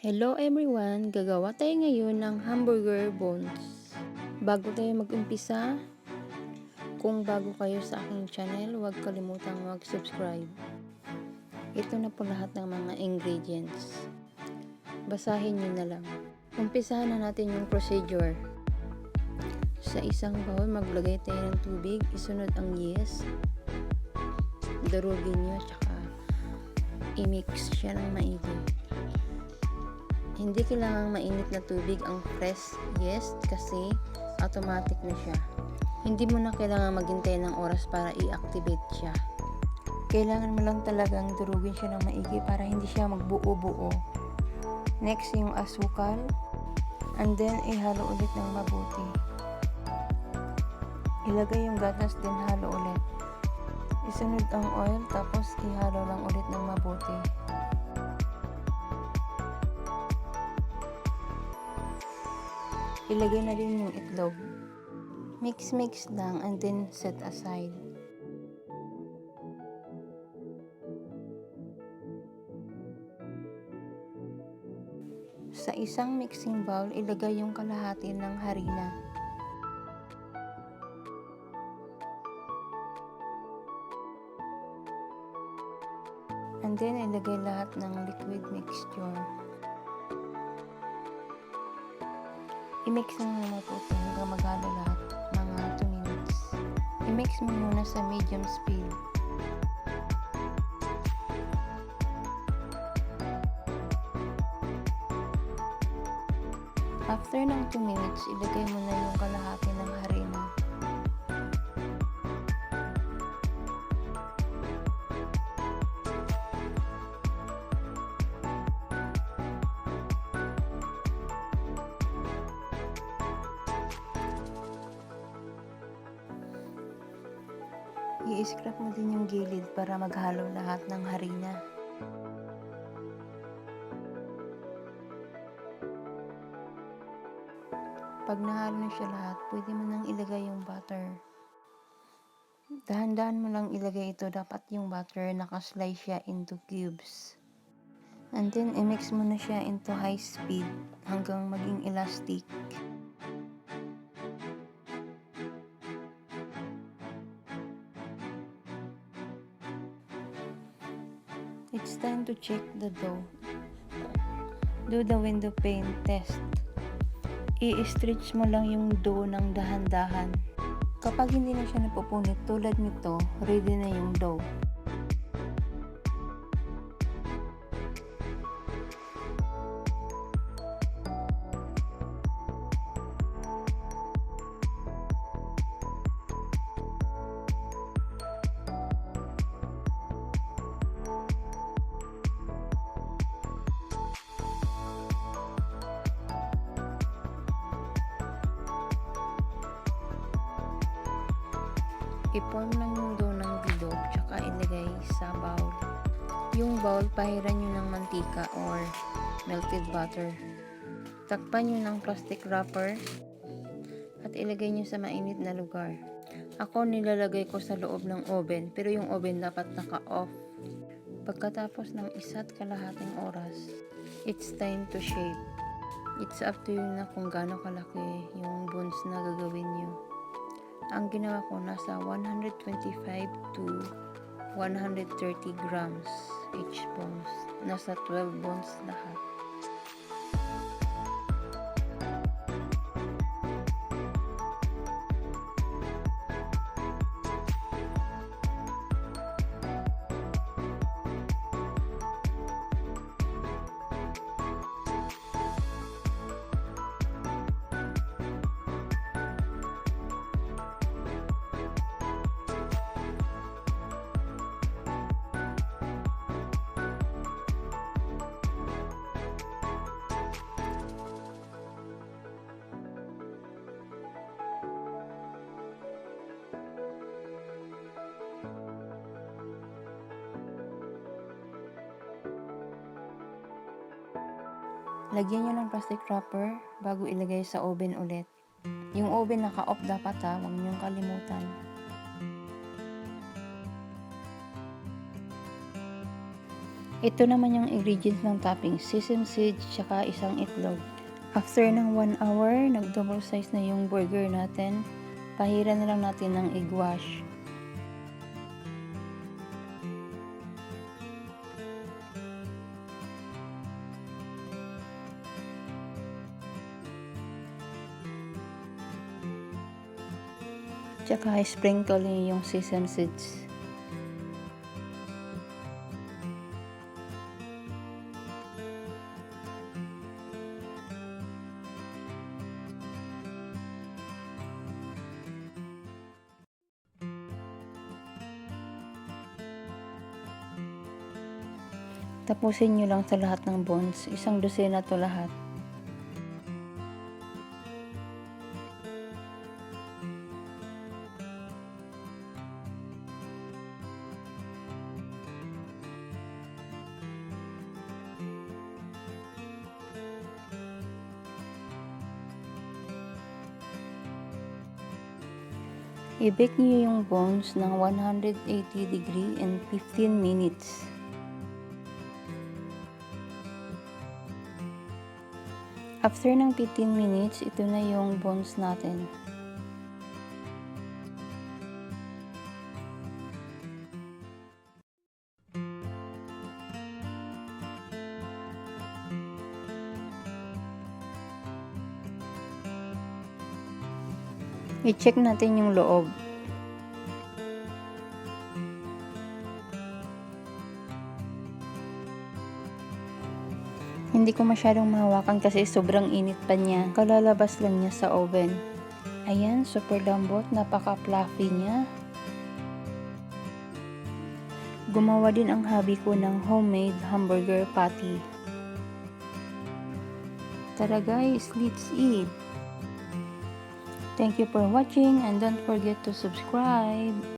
Hello everyone! Gagawa tayo ngayon ng hamburger buns. Bago tayo mag-umpisa, kung bago kayo sa aking channel, huwag kalimutang mag-subscribe. Ito na po lahat ng mga ingredients. Basahin nyo na lang. Umpisahan na natin yung procedure. Sa isang bowl, maglagay tayo ng tubig, isunod ang yeast, darugin nyo, tsaka i-mix siya ng maigi. Hindi kailangang mainit na tubig ang fresh yeast kasi automatic na siya. Hindi mo na kailangan maghintay ng oras para i-activate siya. Kailangan mo lang talagang durugin siya ng maigi para hindi siya magbuo-buo. Next, yung asukal. And then, ihalo ulit ng mabuti. Ilagay yung gatas, din halo ulit. Isunod ang oil, tapos ihalo lang ulit ng mabuti. Ilagay na rin yung itlog. Mix lang and then set aside. Sa isang mixing bowl, ilagay yung kalahati ng harina. And then, ilagay lahat ng liquid mixture. I-mix mo na mabuti hanggang maghalo lahat, mga 2 minutes. I-mix mo muna sa medium speed. After ng 2 minutes, ilagay mo na yung kalahati ng harina. I-scrap mo din yung gilid para maghalo lahat ng harina. Pag nahalo na siya lahat, pwede mo nang ilagay yung butter. Dahan-dahan mo lang ilagay ito, dapat yung butter nakaslice siya into cubes. And then, i-mix mo na siya into high speed hanggang maging elastic. It's time to check the dough. Do the windowpane test. I-stretch mo lang yung dough ng dahan-dahan. Kapag hindi na siya napupunit tulad nito, ready na yung dough. I-form lang yung dough ng bilog, tsaka ilagay sa bowl. Yung bowl, pahiran nyo ng mantika or melted butter. Takpan nyo ng plastic wrapper at ilagay nyo sa mainit na lugar. Ako nilalagay ko sa loob ng oven, pero yung oven dapat naka-off. Pagkatapos ng 1.5 oras, it's time to shape. It's up to you na kung gaano kalaki yung buns na gagawin nyo. Ang ginawa ko nasa 125 to 130 grams each buns. Nasa 12 buns lahat. Lagyan nyo ng plastic wrapper bago ilagay sa oven ulit. Yung oven naka-off dapat ha, huwag nyong kalimutan. Ito naman yung ingredients ng toppings, sesame seeds, tsaka isang itlog. After ng 1 hour, nag-double size na yung burger natin. Pahiran na lang natin ng eggwash. Tsaka sprinkle niyo yung sesame seeds. Tapusin nyo lang sa lahat ng buns. Isang dosena to lahat. I-bake nyo yung buns ng 180 degree and 15 minutes. After ng 15 minutes, ito na yung buns natin. I-check natin yung loob. Hindi ko masyadong mahawakan kasi sobrang init pa niya. Kalalabas lang niya sa oven. Ayan, super lambot. Napaka-fluffy niya. Gumawa din ang hubby ko ng homemade hamburger patty. Tara guys, let's eat! Thank you for watching and don't forget to subscribe.